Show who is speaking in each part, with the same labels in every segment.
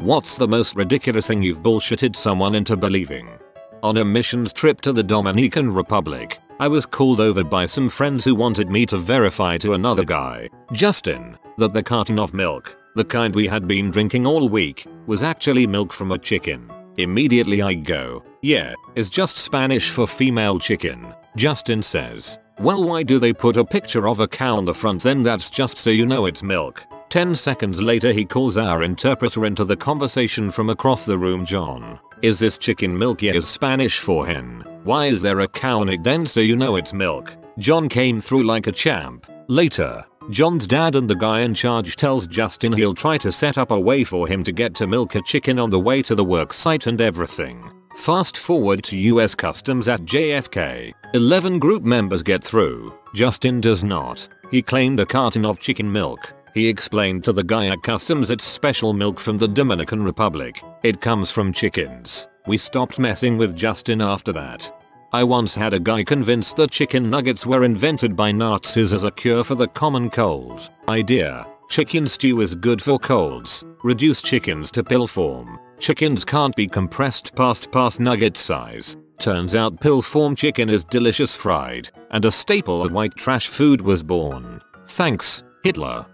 Speaker 1: What's the most ridiculous thing you've bullshitted someone into believing? On a missions trip to the Dominican Republic, I was called over by some friends who wanted me to verify to another guy, Justin, that the carton of milk, the kind we had been drinking all week, was actually milk from a chicken. Immediately I go, yeah, it's just Spanish for female chicken. Justin says, well, why do they put a picture of a cow on the front then? That's just so you know it's milk. 10 seconds later he calls our interpreter into the conversation from across the room. John, is this chicken milk? Yeah, is Spanish for hen. Why is there a cow on it then? So you know it's milk. John came through like a champ. Later, John's dad and the guy in charge tells Justin he'll try to set up a way for him to get to milk a chicken on the way to the work site and everything. Fast forward to US Customs at JFK. 11 group members get through. Justin does not. He claimed a carton of chicken milk. He explained to the guy at Customs it's special milk from the Dominican Republic. It comes from chickens. We stopped messing with Justin after that. I once had a guy convinced that chicken nuggets were invented by Nazis as a cure for the common cold. Idea. Chicken stew is good for colds. Reduce chickens to pill form. Chickens can't be compressed past nugget size. Turns out pill form chicken is delicious fried, and a staple of white trash food was born. Thanks, Hitler.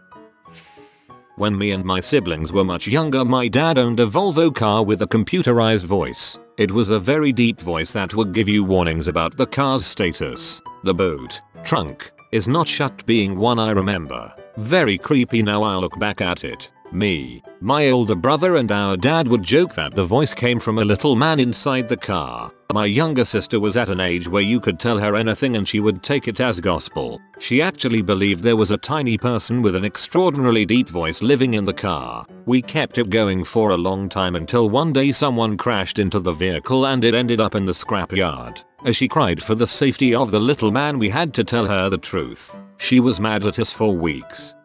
Speaker 1: When me and my siblings were much younger, my dad owned a Volvo car with a computerized voice. It was a very deep voice that would give you warnings about the car's status. The boot trunk is not shut being one I remember. Very creepy now I look back at it. Me, my older brother and our dad would joke that the voice came from a little man inside the car. My younger sister was at an age where you could tell her anything and she would take it as gospel. She actually believed there was a tiny person with an extraordinarily deep voice living in the car. We kept it going for a long time until one day someone crashed into the vehicle and it ended up in the scrapyard. As she cried for the safety of the little man, we had to tell her the truth. She was mad at us for weeks.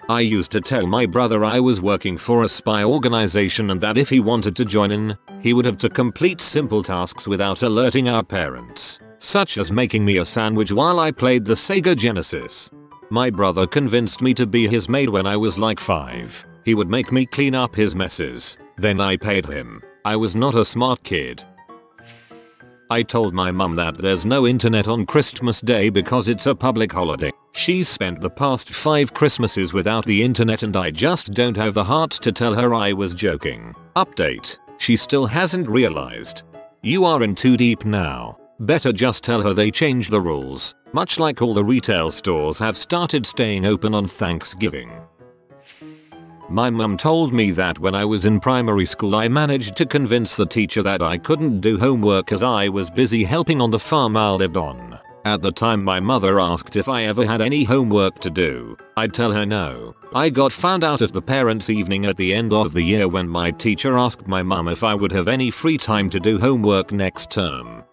Speaker 1: I used to tell my brother I was working for a spy organization and that if he wanted to join in, he would have to complete simple tasks without alerting our parents, such as making me a sandwich while I played the Sega Genesis. My brother convinced me to be his maid when I was like 5. He would make me clean up his messes, then I paid him. I was not a smart kid. I told my mum that there's no internet on Christmas Day because it's a public holiday. She's spent the past 5 Christmases without the internet and I just don't have the heart to tell her I was joking. Update. She still hasn't realized. You are in too deep now. Better just tell her they changed the rules, much like all the retail stores have started staying open on Thanksgiving. My mum told me that when I was in primary school I managed to convince the teacher that I couldn't do homework as I was busy helping on the farm I lived on. At the time my mother asked if I ever had any homework to do. I'd tell her no. I got found out at the parents' evening at the end of the year when my teacher asked my mum if I would have any free time to do homework next term.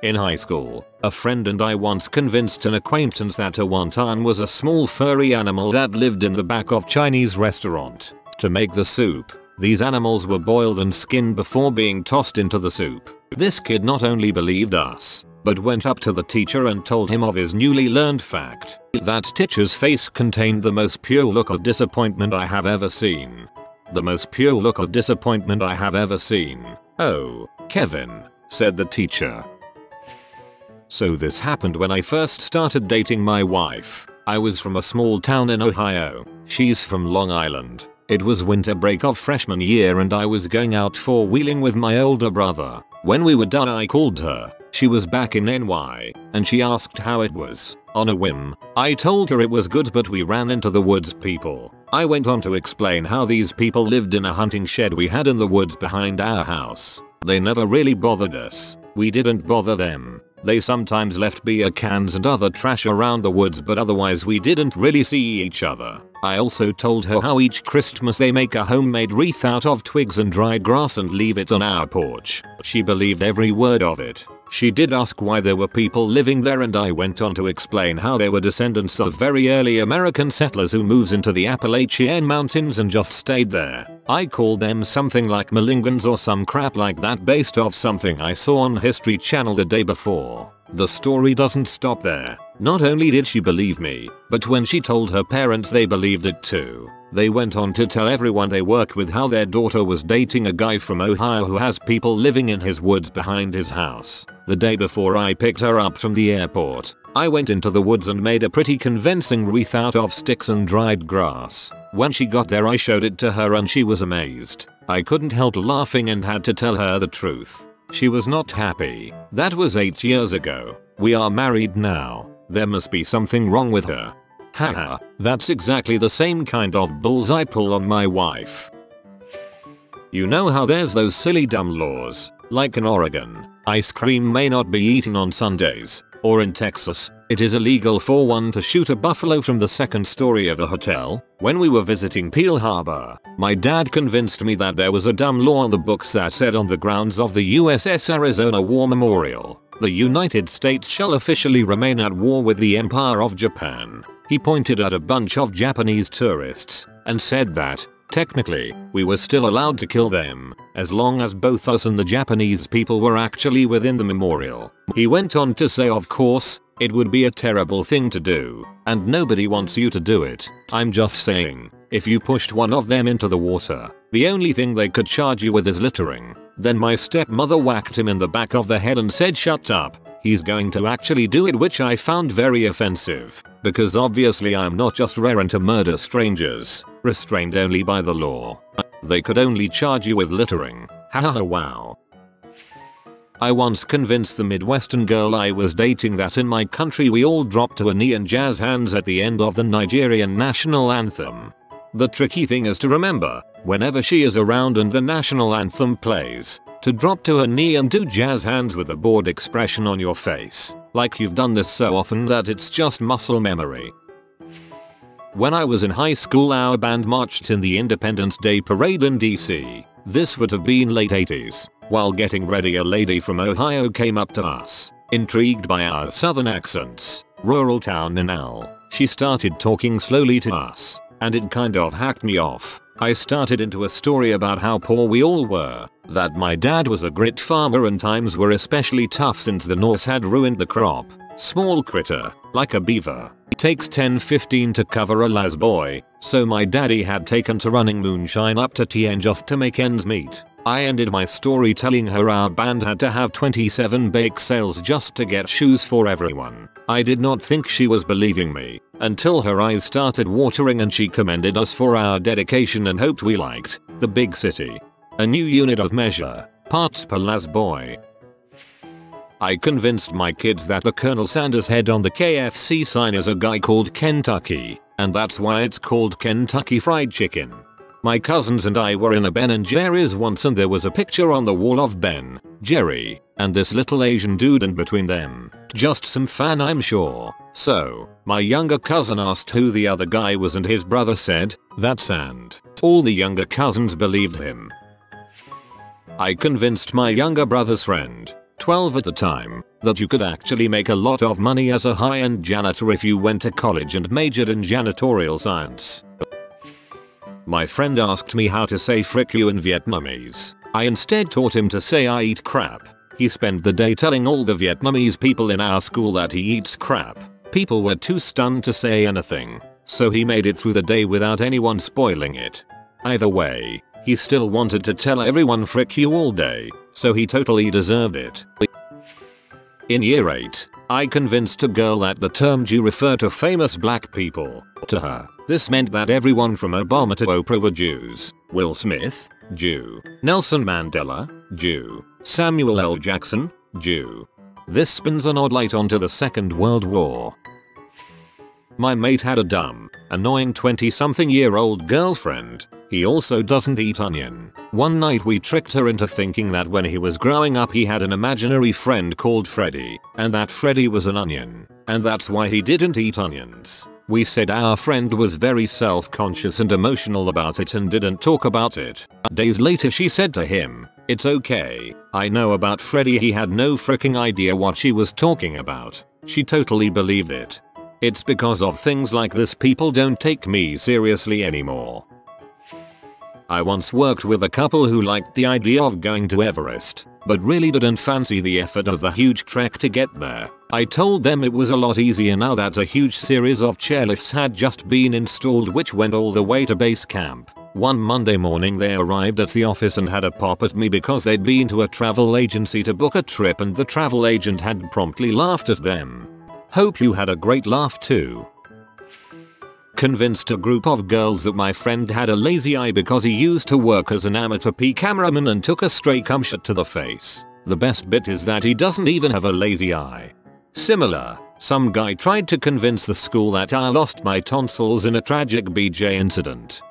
Speaker 1: In high school, a friend and I once convinced an acquaintance that a wonton was a small furry animal that lived in the back of Chinese restaurant. To make the soup, these animals were boiled and skinned before being tossed into the soup. This kid not only believed us, but went up to the teacher and told him of his newly learned fact. That teacher's face contained the most pure look of disappointment I have ever seen. The most pure look of disappointment I have ever seen. Oh, Kevin, said the teacher. So this happened when I first started dating my wife. I was from a small town in Ohio. She's from Long Island. It was winter break of freshman year and I was going out four-wheeling with my older brother. When we were done I called her. She was back in NY, and she asked how it was. On a whim, I told her it was good but we ran into the woods people. I went on to explain how these people lived in a hunting shed we had in the woods behind our house. They never really bothered us. We didn't bother them. They sometimes left beer cans and other trash around the woods but otherwise we didn't really see each other. I also told her how each Christmas they make a homemade wreath out of twigs and dried grass and leave it on our porch. She believed every word of it. She did ask why there were people living there and I went on to explain how they were descendants of very early American settlers who moved into the Appalachian Mountains and just stayed there. I called them something like Malingans or some crap like that based off something I saw on History Channel the day before. The story doesn't stop there. Not only did she believe me, but when she told her parents they believed it too. They went on to tell everyone they work with how their daughter was dating a guy from Ohio who has people living in his woods behind his house. The day before I picked her up from the airport, I went into the woods and made a pretty convincing wreath out of sticks and dried grass. When she got there I showed it to her and she was amazed. I couldn't help laughing and had to tell her the truth. She was not happy. That was 8 years ago. We are married now. There must be something wrong with her. Haha, that's exactly the same kind of bulls I pull on my wife. You know how there's those silly dumb laws, like in Oregon, ice cream may not be eaten on Sundays, or in Texas, it is illegal for one to shoot a buffalo from the second story of a hotel. When we were visiting Peel Harbor, my dad convinced me that there was a dumb law on the books that said on the grounds of the USS Arizona War Memorial, the United States shall officially remain at war with the Empire of Japan. He pointed at a bunch of Japanese tourists and said that, technically, we were still allowed to kill them, as long as both us and the Japanese people were actually within the memorial. He went on to say, of course, it would be a terrible thing to do, and nobody wants you to do it. I'm just saying, if you pushed one of them into the water, the only thing they could charge you with is littering. Then my stepmother whacked him in the back of the head and said, shut up. He's going to actually do it, which I found very offensive, because obviously I'm not just raring to murder strangers, restrained only by the law. They could only charge you with littering. Haha, wow. I once convinced the Midwestern girl I was dating that in my country we all drop to a knee and jazz hands at the end of the Nigerian national anthem. The tricky thing is to remember, whenever she is around and the national anthem plays, to drop to her knee and do jazz hands with a bored expression on your face, like you've done this so often that it's just muscle memory. When I was in high school our band marched in the Independence Day Parade in DC. This would have been late 80s. While getting ready a lady from Ohio came up to us, intrigued by our southern accents, rural town in Al. She started talking slowly to us, and it kind of hacked me off. I started into a story about how poor we all were, that my dad was a grit farmer and times were especially tough since the Norse had ruined the crop. Small critter, like a beaver, takes 10-15 to cover a las boy, so my daddy had taken to running moonshine up to TN just to make ends meet. I ended my story telling her our band had to have 27 bake sales just to get shoes for everyone. I did not think she was believing me, until her eyes started watering and she commended us for our dedication and hoped we liked the big city. A new unit of measure, parts per las boy. I convinced my kids that the Colonel Sanders head on the KFC sign is a guy called Kentucky, and that's why it's called Kentucky Fried Chicken. My cousins and I were in a Ben & Jerry's once and there was a picture on the wall of Ben, Jerry, and this little Asian dude and between them, just some fan I'm sure. So, my younger cousin asked who the other guy was and his brother said, that's and. All the younger cousins believed him. I convinced my younger brother's friend, 12 at the time, that you could actually make a lot of money as a high-end janitor if you went to college and majored in janitorial science. My friend asked me how to say frick you in Vietnamese. I instead taught him to say I eat crap. He spent the day telling all the Vietnamese people in our school that he eats crap. People were too stunned to say anything, so he made it through the day without anyone spoiling it. Either way, he still wanted to tell everyone frick you all day, so he totally deserved it. In year 8, I convinced a girl that the term Jew referred to famous black people. To her, this meant that everyone from Obama to Oprah were Jews. Will Smith, Jew. Nelson Mandela, Jew. Samuel L. Jackson, Jew. This spins an odd light onto the Second World War. My mate had a dumb, annoying 20-something-year-old girlfriend. He also doesn't eat onion. One night we tricked her into thinking that when he was growing up he had an imaginary friend called Freddy, and that Freddy was an onion, and that's why he didn't eat onions. We said our friend was very self-conscious and emotional about it and didn't talk about it. Days later she said to him, "It's okay, I know about Freddy." He had no freaking idea what she was talking about. She totally believed it. It's because of things like this people don't take me seriously anymore. I once worked with a couple who liked the idea of going to Everest. but really didn't fancy the effort of the huge trek to get there. I told them it was a lot easier now that a huge series of chairlifts had just been installed which went all the way to base camp. One Monday morning they arrived at the office and had a pop at me because they'd been to a travel agency to book a trip and the travel agent had promptly laughed at them. Hope you had a great laugh too. Convinced a group of girls that my friend had a lazy eye because he used to work as an amateur cameraman and took a stray cum shot to the face. The best bit is that he doesn't even have a lazy eye. Similar, some guy tried to convince the school that I lost my tonsils in a tragic BJ incident.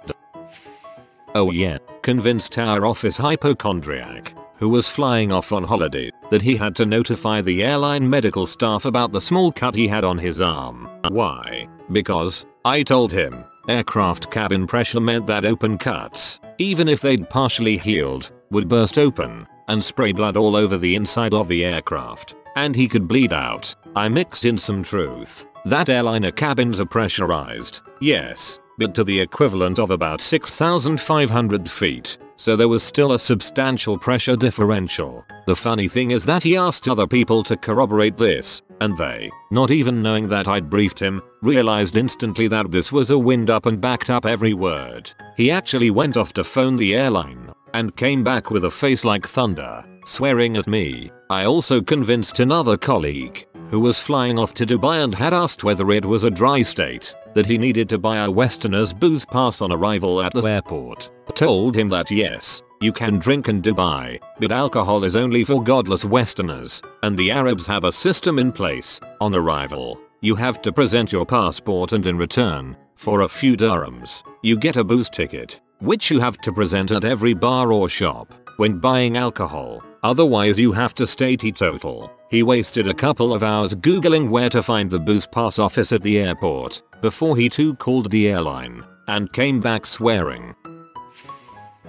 Speaker 1: Oh yeah, convinced our office hypochondriac, who was flying off on holiday, that he had to notify the airline medical staff about the small cut he had on his arm. Why? Because, I told him, aircraft cabin pressure meant that open cuts, even if they'd partially healed, would burst open and spray blood all over the inside of the aircraft, and he could bleed out. I mixed in some truth. That airliner cabins are pressurized, yes, but to the equivalent of about 6,500 feet, so there was still a substantial pressure differential. The funny thing is that he asked other people to corroborate this, and they, not even knowing that I'd briefed him, realized instantly that this was a wind up and backed up every word. He actually went off to phone the airline, and came back with a face like thunder, swearing at me. I also convinced another colleague, who was flying off to Dubai and had asked whether it was a dry state, that he needed to buy a Westerner's booze pass on arrival at the airport. Told him that yes, you can drink in Dubai, but alcohol is only for godless Westerners, and the Arabs have a system in place. On arrival, you have to present your passport and in return, for a few dirhams, you get a booze ticket, which you have to present at every bar or shop when buying alcohol, otherwise you have to stay teetotal. He wasted a couple of hours googling where to find the booze pass office at the airport, before he too called the airline, and came back swearing.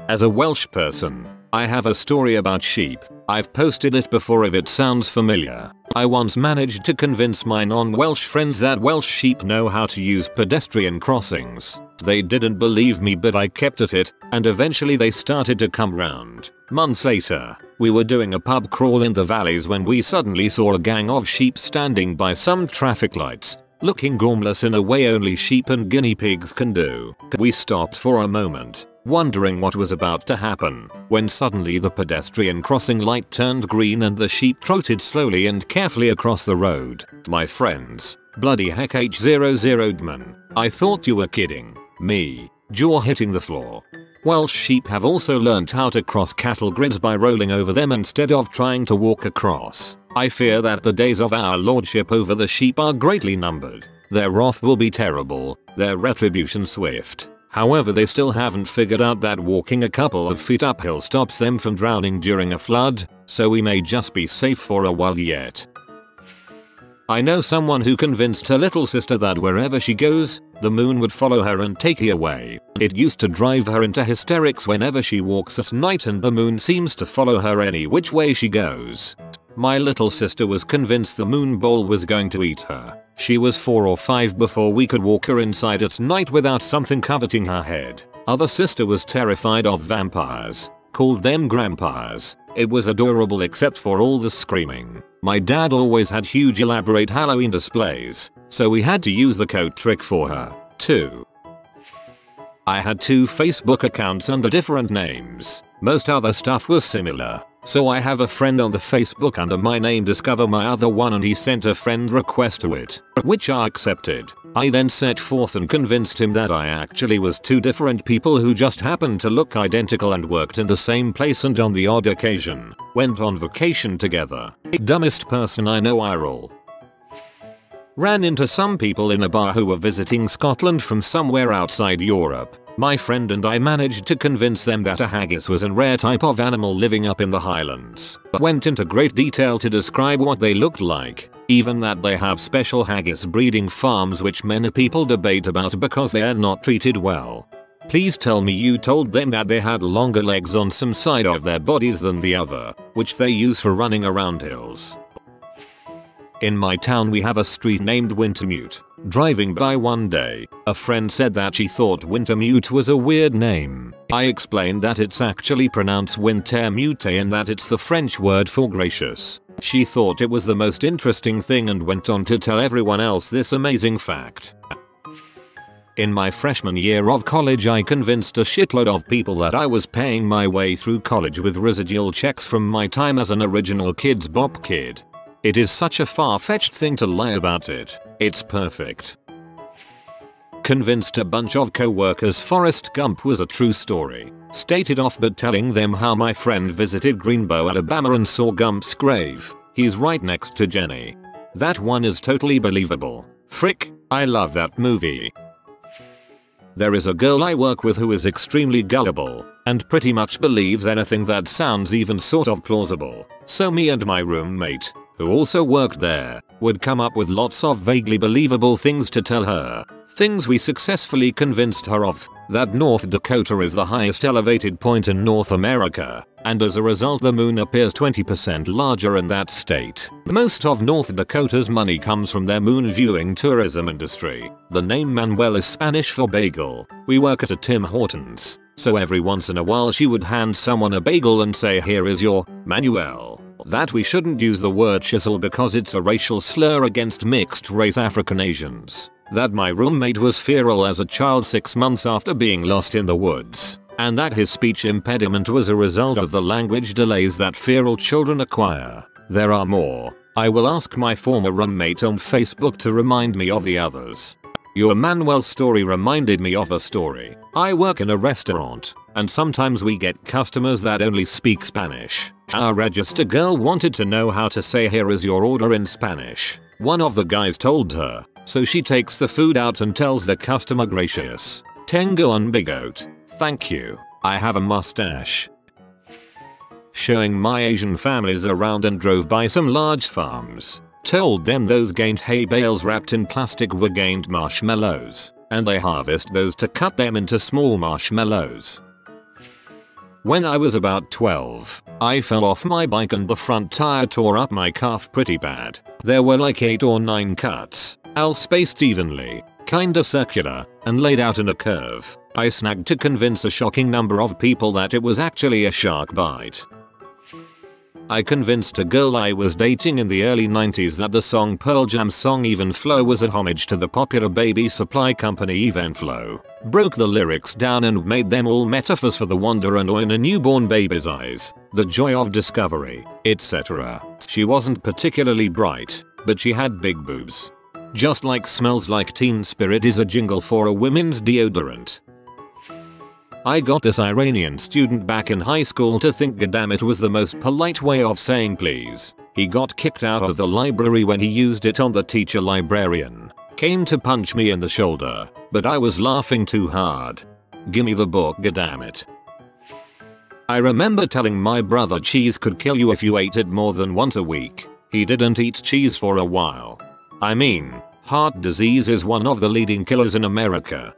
Speaker 1: As a Welsh person, I have a story about sheep. I've posted it before if it sounds familiar. I once managed to convince my non-Welsh friends that Welsh sheep know how to use pedestrian crossings. They didn't believe me but I kept at it, and eventually they started to come round. Months later, we were doing a pub crawl in the valleys when we suddenly saw a gang of sheep standing by some traffic lights, looking gormless in a way only sheep and guinea pigs can do. We stopped for a moment, wondering what was about to happen, when suddenly the pedestrian crossing light turned green and the sheep trotted slowly and carefully across the road. My friends, bloody heck H00 I thought you were kidding me. Jaw hitting the floor. Welsh sheep have also learnt how to cross cattle grids by rolling over them instead of trying to walk across. I fear that the days of our lordship over the sheep are greatly numbered. Their wrath will be terrible, their retribution swift. However, they still haven't figured out that walking a couple of feet uphill stops them from drowning during a flood, so we may just be safe for a while yet. I know someone who convinced her little sister that wherever she goes, the moon would follow her and take her away. It used to drive her into hysterics whenever she walks at night and the moon seems to follow her any which way she goes. My little sister was convinced the moon ball was going to eat her. She was 4 or 5 before we could walk her inside at night without something coveting her head. Other sister was terrified of vampires. Called them grandpas. It was adorable except for all the screaming. My dad always had huge elaborate Halloween displays, so we had to use the coat trick for her, too. I had 2 Facebook accounts under different names. Most other stuff was similar. So I have a friend on the Facebook under my name discover my other one and he sent a friend request to it, which I accepted. I then set forth and convinced him that I actually was 2 different people who just happened to look identical and worked in the same place and on the odd occasion, went on vacation together. Dumbest person I know I roll. Ran into some people in a bar who were visiting Scotland from somewhere outside Europe. My friend and I managed to convince them that a haggis was a rare type of animal living up in the Highlands. Went into great detail to describe what they looked like, even that they have special haggis breeding farms which many people debate about because they are not treated well. Please tell me you told them that they had longer legs on some side of their bodies than the other, which they use for running around hills. In my town we have a street named Wintermute. Driving by one day, a friend said that she thought Wintermute was a weird name. I explained that it's actually pronounced Wintermute and that it's the French word for gracious. She thought it was the most interesting thing and went on to tell everyone else this amazing fact. In my freshman year of college, I convinced a shitload of people that I was paying my way through college with residual checks from my time as an original Kids Bop kid. It is such a far-fetched thing to lie about it. It's perfect. Convinced a bunch of co-workers Forrest Gump was a true story. Stated off but telling them how my friend visited Greenbow, Alabama and saw Gump's grave. He's right next to Jenny. That one is totally believable. Frick, I love that movie. There is a girl I work with who is extremely gullible and pretty much believes anything that sounds even sort of plausible. So me and my roommate, who also worked there, would come up with lots of vaguely believable things to tell her. Things we successfully convinced her of, that North Dakota is the highest elevated point in North America, and as a result the moon appears 20% larger in that state. Most of North Dakota's money comes from their moon viewing tourism industry. The name Manuel is Spanish for bagel. We work at a Tim Hortons, so every once in a while she would hand someone a bagel and say, "Here is your Manuel." That we shouldn't use the word chisel because it's a racial slur against mixed race African Asians. That my roommate was feral as a child 6 months after being lost in the woods, and that his speech impediment was a result of the language delays that feral children acquire. There are more. I will ask my former roommate on Facebook to remind me of the others. Your Manuel story reminded me of a story. I work in a restaurant, and sometimes we get customers that only speak Spanish. Our register girl wanted to know how to say "here is your order" in Spanish. One of the guys told her, so she takes the food out and tells the customer, "Gracias. Tengo un bigote. Thank you. I have a mustache." Showing my Asian families around and drove by some large farms. Told them those gained hay bales wrapped in plastic were gained marshmallows, and they harvest those to cut them into small marshmallows. When I was about 12, I fell off my bike and the front tire tore up my calf pretty bad. There were like 8 or 9 cuts, all spaced evenly, kinda circular, and laid out in a curve. I snagged to convince a shocking number of people that it was actually a shark bite. I convinced a girl I was dating in the early 90s that the song Pearl Jam's song Even Flow was a homage to the popular baby supply company Even Flow. Broke the lyrics down and made them all metaphors for the wonder and awe in a newborn baby's eyes, the joy of discovery, etc. She wasn't particularly bright, but she had big boobs. Just like Smells Like Teen Spirit is a jingle for a women's deodorant. I got this Iranian student back in high school to think "goddammit" was the most polite way of saying please. He got kicked out of the library when he used it on the teacher librarian. Came to punch me in the shoulder, but I was laughing too hard. Gimme the book, goddammit. I remember telling my brother cheese could kill you if you ate it more than once a week. He didn't eat cheese for a while. I mean, heart disease is one of the leading killers in America.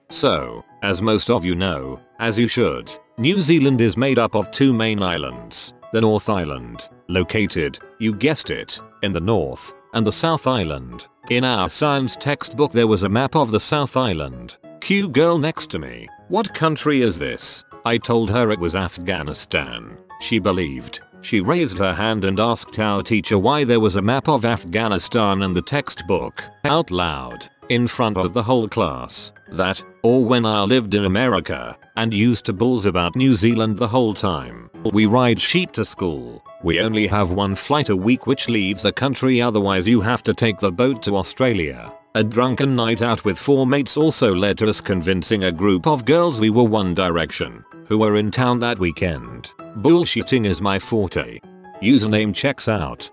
Speaker 1: So, as most of you know, as you should, New Zealand is made up of 2 main islands. The North Island, located, you guessed it, in the north, and the South Island. In our science textbook there was a map of the South Island. Q girl next to me. "What country is this?" I told her it was Afghanistan. She believed. She raised her hand and asked our teacher why there was a map of Afghanistan in the textbook, out loud, in front of the whole class. That, or when I lived in America, and used to bulls about New Zealand the whole time. We ride sheep to school. We only have 1 flight a week which leaves the country, otherwise you have to take the boat to Australia. A drunken night out with 4 mates also led to us convincing a group of girls we were One Direction, who were in town that weekend. Bullshitting is my forte. Username checks out.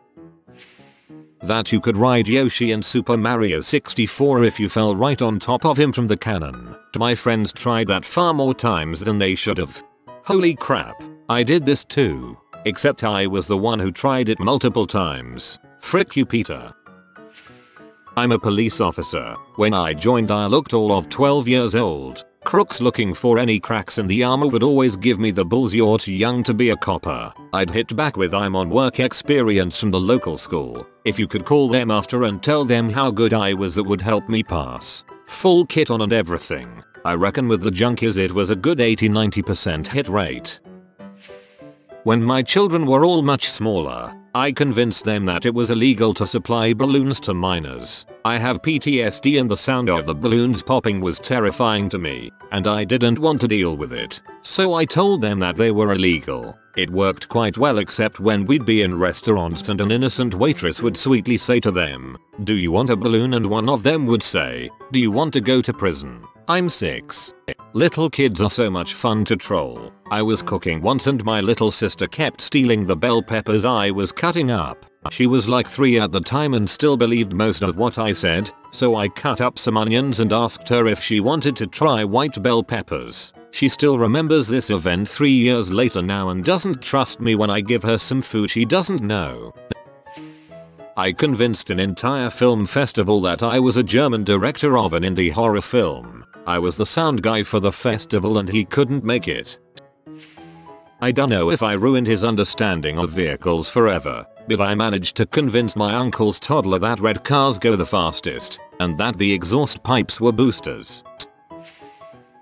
Speaker 1: That you could ride Yoshi in Super Mario 64 if you fell right on top of him from the cannon. My friends tried that far more times than they should have. Holy crap, I did this too. Except I was the one who tried it multiple times. Frick you, Peter. I'm a police officer. When I joined I looked all of 12 years old. Crooks looking for any cracks in the armor would always give me the bulls. You're too young to be a copper. I'd hit back with I'm on work experience from the local school. If you could call them after and tell them how good I was, it would help me pass. Full kit on and everything. I reckon with the junkies it was a good 80-90% hit rate. When my children were all much smaller, I convinced them that it was illegal to supply balloons to minors. I have PTSD and the sound of the balloons popping was terrifying to me, and I didn't want to deal with it. So I told them that they were illegal. It worked quite well, except when we'd be in restaurants and an innocent waitress would sweetly say to them, "Do you want a balloon?" and one of them would say, "Do you want to go to prison?" I'm 6. Little kids are so much fun to troll. I was cooking once and my little sister kept stealing the bell peppers I was cutting up. She was like 3 at the time and still believed most of what I said, so I cut up some onions and asked her if she wanted to try white bell peppers. She still remembers this event 3 years later now and doesn't trust me when I give her some food she doesn't know. I convinced an entire film festival that I was a German director of an indie horror film. I was the sound guy for the festival and he couldn't make it. I don't know if I ruined his understanding of vehicles forever, but I managed to convince my uncle's toddler that red cars go the fastest, and that the exhaust pipes were boosters.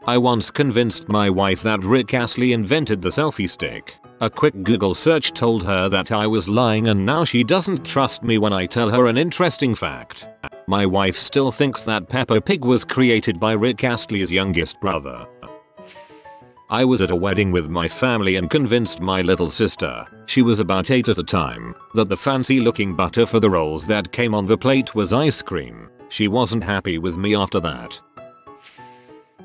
Speaker 1: I once convinced my wife that Rick Astley invented the selfie stick. A quick Google search told her that I was lying, and now she doesn't trust me when I tell her an interesting fact. My wife still thinks that Peppa Pig was created by Rick Astley's youngest brother. I was at a wedding with my family and convinced my little sister, she was about 8 at the time, that the fancy looking butter for the rolls that came on the plate was ice cream. She wasn't happy with me after that.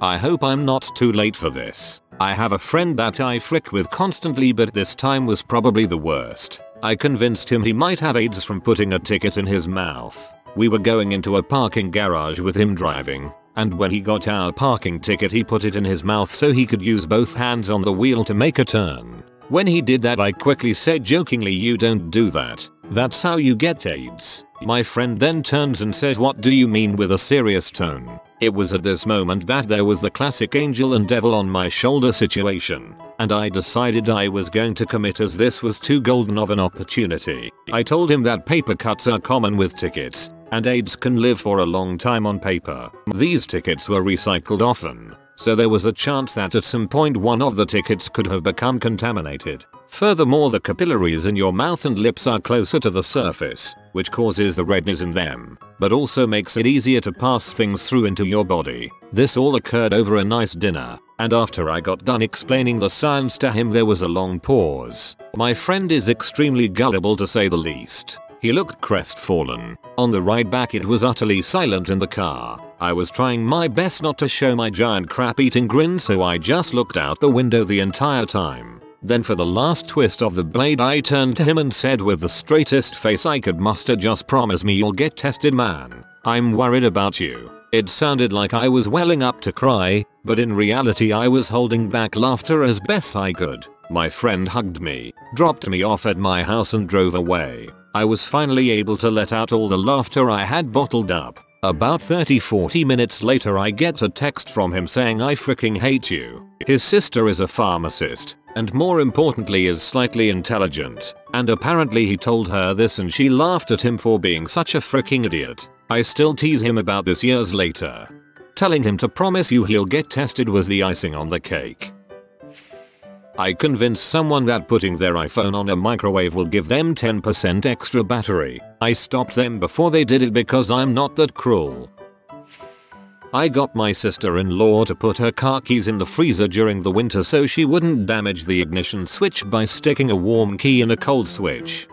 Speaker 1: I hope I'm not too late for this. I have a friend that I frick with constantly, but this time was probably the worst. I convinced him he might have AIDS from putting a ticket in his mouth. We were going into a parking garage with him driving, and when he got our parking ticket he put it in his mouth so he could use both hands on the wheel to make a turn. When he did that I quickly said jokingly, "You don't do that. That's how you get AIDS." My friend then turns and says, "What do you mean?" with a serious tone. It was at this moment that there was the classic angel and devil on my shoulder situation, and I decided I was going to commit as this was too golden of an opportunity. I told him that paper cuts are common with tickets, and AIDS can live for a long time on paper. These tickets were recycled often, so there was a chance that at some point one of the tickets could have become contaminated. Furthermore, the capillaries in your mouth and lips are closer to the surface, which causes the redness in them, but also makes it easier to pass things through into your body. This all occurred over a nice dinner, and after I got done explaining the science to him there was a long pause. My friend is extremely gullible to say the least. He looked crestfallen. On the ride back it was utterly silent in the car. I was trying my best not to show my giant crap-eating grin, so I just looked out the window the entire time. Then for the last twist of the blade I turned to him and said with the straightest face I could muster, "Just promise me you'll get tested, man. I'm worried about you." It sounded like I was welling up to cry, but in reality I was holding back laughter as best I could. My friend hugged me, dropped me off at my house and drove away. I was finally able to let out all the laughter I had bottled up. About 30-40 minutes later I get a text from him saying, "I freaking hate you." His sister is a pharmacist, and more importantly is slightly intelligent, and apparently he told her this and she laughed at him for being such a freaking idiot. I still tease him about this years later. Telling him to promise you he'll get tested was the icing on the cake. I convinced someone that putting their iPhone on a microwave will give them 10% extra battery. I stopped them before they did it because I'm not that cruel. I got my sister-in-law to put her car keys in the freezer during the winter so she wouldn't damage the ignition switch by sticking a warm key in a cold switch.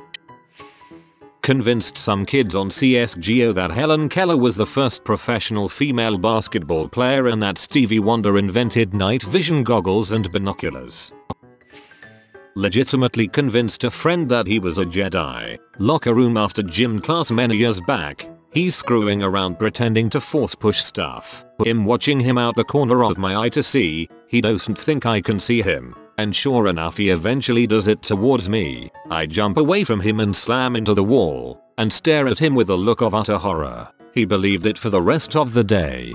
Speaker 1: Convinced some kids on CSGO that Helen Keller was the first professional female basketball player and that Stevie Wonder invented night vision goggles and binoculars. Legitimately convinced a friend that he was a Jedi. Locker room after gym class many years back. He's screwing around pretending to force push stuff. I'm watching him out the corner of my eye to see, he doesn't think I can see him. And sure enough he eventually does it towards me. I jump away from him and slam into the wall, and stare at him with a look of utter horror. He believed it for the rest of the day.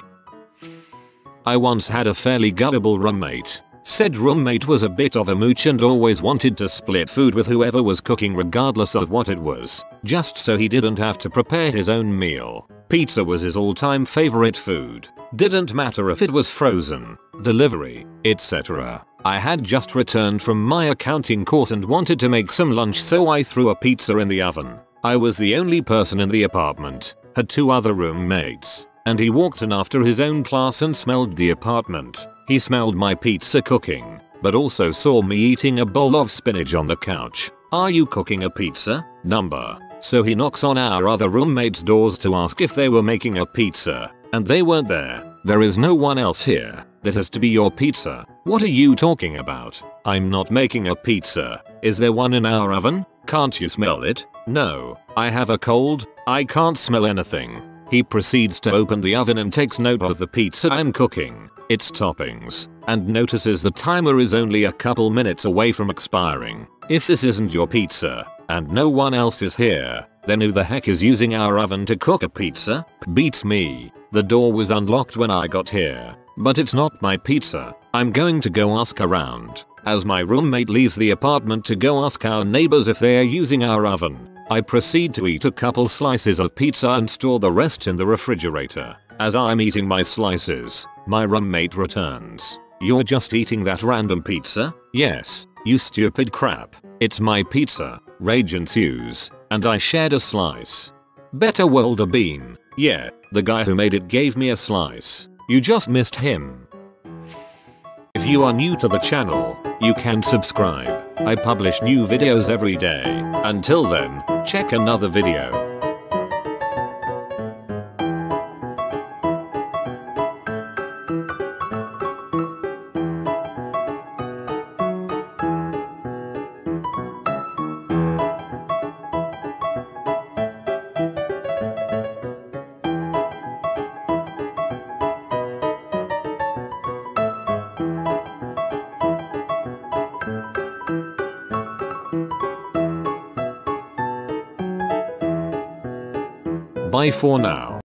Speaker 1: I once had a fairly gullible roommate. Said roommate was a bit of a mooch and always wanted to split food with whoever was cooking regardless of what it was, just so he didn't have to prepare his own meal. Pizza was his all-time favorite food. Didn't matter if it was frozen, delivery, etc. I had just returned from my accounting course and wanted to make some lunch, so I threw a pizza in the oven. I was the only person in the apartment, had 2 other roommates, and he walked in after his own class and smelled the apartment. He smelled my pizza cooking, but also saw me eating a bowl of spinach on the couch. "Are you cooking a pizza, number?" So he knocks on our other roommates' doors to ask if they were making a pizza, and they weren't there. "There is no one else here. That has to be your pizza." "What are you talking about? I'm not making a pizza. Is there one in our oven? Can't you smell it?" "No, I have a cold. I can't smell anything." He proceeds to open the oven and takes note of the pizza I'm cooking, its toppings, and notices the timer is only a couple minutes away from expiring. If this isn't your pizza, and no one else is here, then who the heck is using our oven to cook a pizza? Beats me. The door was unlocked when I got here, but it's not my pizza. I'm going to go ask around. As my roommate leaves the apartment to go ask our neighbors if they are using our oven, I proceed to eat a couple slices of pizza and store the rest in the refrigerator. As I'm eating my slices, my roommate returns. "You're just eating that random pizza?" "Yes, you stupid crap. It's my pizza." Rage ensues, and I shared a slice. "Better Welder Bean." "Yeah, the guy who made it gave me a slice. You just missed him." If you are new to the channel, you can subscribe. I publish new videos every day. Until then, check another video. Bye for now.